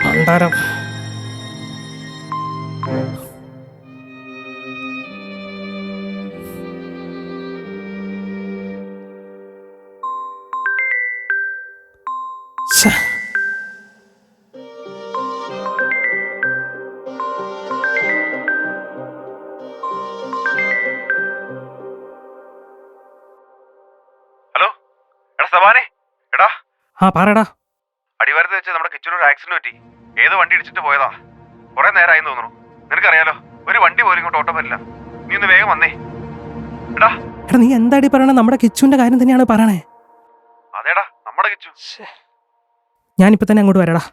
പണ്ടാരം ഹലോ എടാ സവാനെ, എടാ പറയടാ. അടിവാരത്ത് വെച്ച് നമ്മുടെ കിച്ചനൊരു ആക്സിഡന്റ് പറ്റി. ഏതോ വണ്ടി ഇടിച്ചിട്ട് പോയതാ. കുറെ നേരമായി തോന്നുന്നു. നിനക്കറിയാലോ, ഒരു വണ്ടി പോലും ഇങ്ങോട്ട് ഓട്ടം വരില്ല. നീ ഒന്ന് വേഗം വന്നേ. എടാ നീ എന്താടി പറയണേ? നമ്മുടെ കിച്ചുവിന്റെ കാര്യം തന്നെയാണ് പറയണേ. അതേടാ, നമ്മുടെ കിച്ചു. ഞാനിപ്പോ തന്നെ അങ്ങോട്ട് വരടാ.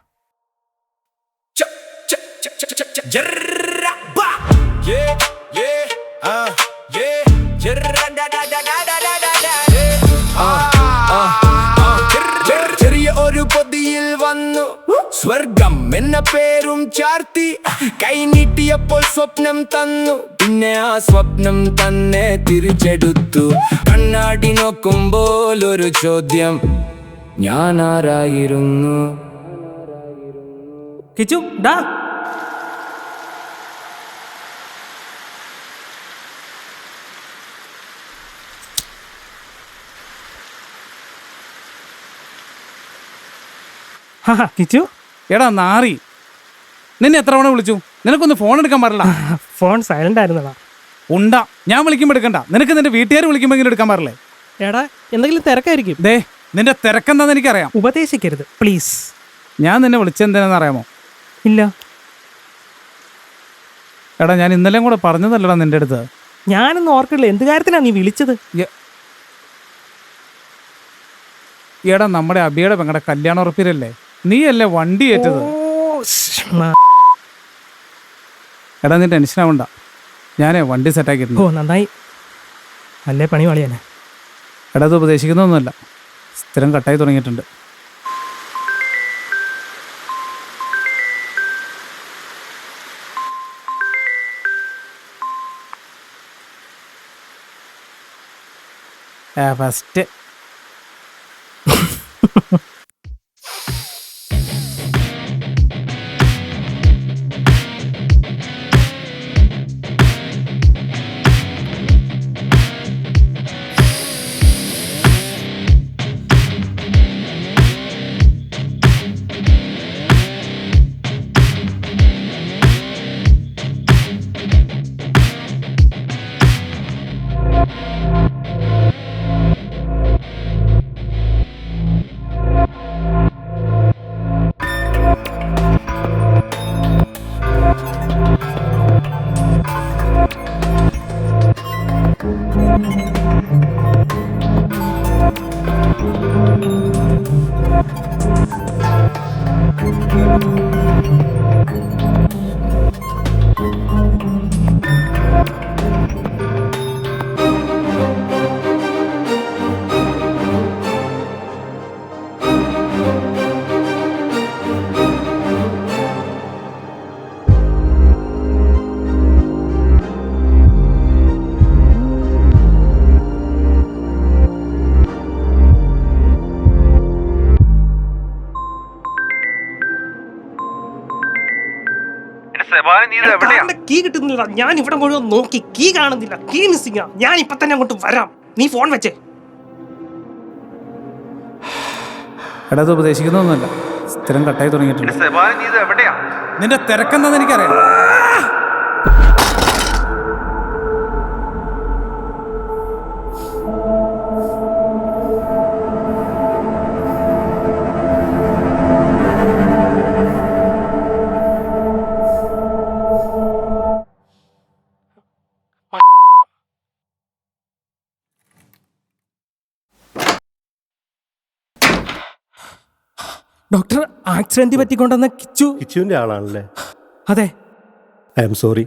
ചെറിയ ഒരു പൊതിയിൽ വന്നു സ്വർഗം എന്ന പേരും ചാർത്തി. കൈ നീട്ടിയപ്പോൾ സ്വപ്നം തന്നു, പിന്നെ ആ സ്വപ്നം തന്നെ തിരിച്ചെടുത്തു. കണ്ണാടി നോക്കുമ്പോൾ ഒരു ചോദ്യം, ഞാൻ ആരായിരുന്നു? കിച്ചു ഡാ. കിച്ചു എടാ നാറി, നിന്നെ എത്ര തവണ വിളിച്ചു? നിനക്കൊന്ന് ഫോൺ എടുക്കാൻ പാടില്ല. ഫോൺ സൈലന്റ് ആയിരുന്നടാ. ഉണ്ടാ, ഞാൻ വിളിക്കുമ്പോൾ എടുക്കണ്ട. നിനക്ക് നിന്റെ വീട്ടുകാർ വിളിക്കുമ്പോൾ എടുക്കാൻ പാടില്ലേ? എടാ എന്തെങ്കിലും തിരക്കായിരിക്കും. ദേ, നിന്റെ തിരക്കെന്താന്ന് എനിക്കറിയാം. ഉപദേശിക്കരുത് പ്ലീസ്. ഞാൻ നിന്നെ വിളിച്ചെന്തിനാന്ന് അറിയാമോ? ഇല്ല. എടാ ഞാൻ ഇന്നലെയും കൂടെ പറഞ്ഞതല്ലടാ നിന്റെ അടുത്ത്. ഞാനൊന്നും ഓർക്കില്ല. എന്ത് കാര്യത്തിനാ നീ വിളിച്ചത്? എടാ നമ്മുടെ അബിയുടെ പെങ്ങളുടെ കല്യാണം ഉറപ്പിരല്ലേ, നീയല്ലേ വണ്ടി ഏറ്റത്? എടാ നീ ടെൻഷൻ ആവണ്ട, ഞാനേ വണ്ടി സെറ്റാക്കിയിട്ടുണ്ട്. നന്നായി. അല്ലേ പണി വളയാനെ. എടാ അത് ഉപദേശിക്കുന്നൊന്നുമല്ല, സ്ഥിരം കട്ടായി തുടങ്ങിയിട്ടുണ്ട്. ഫസ്റ്റ് കീ കിട്ടുന്നില്ല. ഞാൻ ഇവിടെ മുഴുവൻ നോക്കി, കീ കാണുന്നില്ല. Key missing. ഞാൻ ഇപ്പൊ തന്നെ അങ്ങോട്ട് വരാം. നീ ഫോൺ വെച്ചേ. എടാ അത് ഉപദേശിക്കുന്നൊന്നുമല്ല, സ്ഥിരം കട്ടായി തുടങ്ങിയിട്ടുണ്ട്. നിന്റെ തിരക്കെന്താന്ന് എനിക്കറിയാം. ഡോക്ടർ, ആക്സിഡന്റ് പറ്റിക്കൊണ്ടെന്ന കിച്ചുവിൻ്റെ ആളാണല്ലേ? അതെ. I am sorry.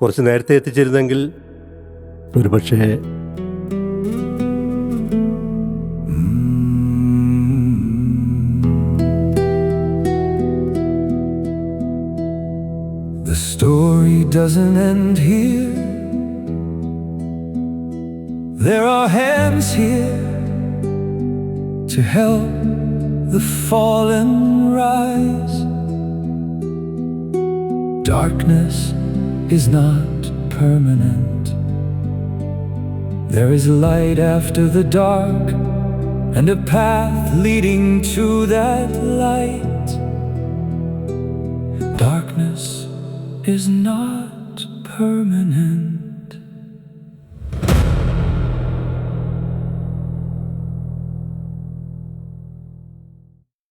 കുറച്ച് നേരത്തെ എത്തിച്ചിരുന്നെങ്കിൽ ഒരുപക്ഷേ. doesn't end here. There are hands here to help the fallen rise. Darkness is not permanent. There is light after the dark, and a path leading to that light. Darkness is not permanent.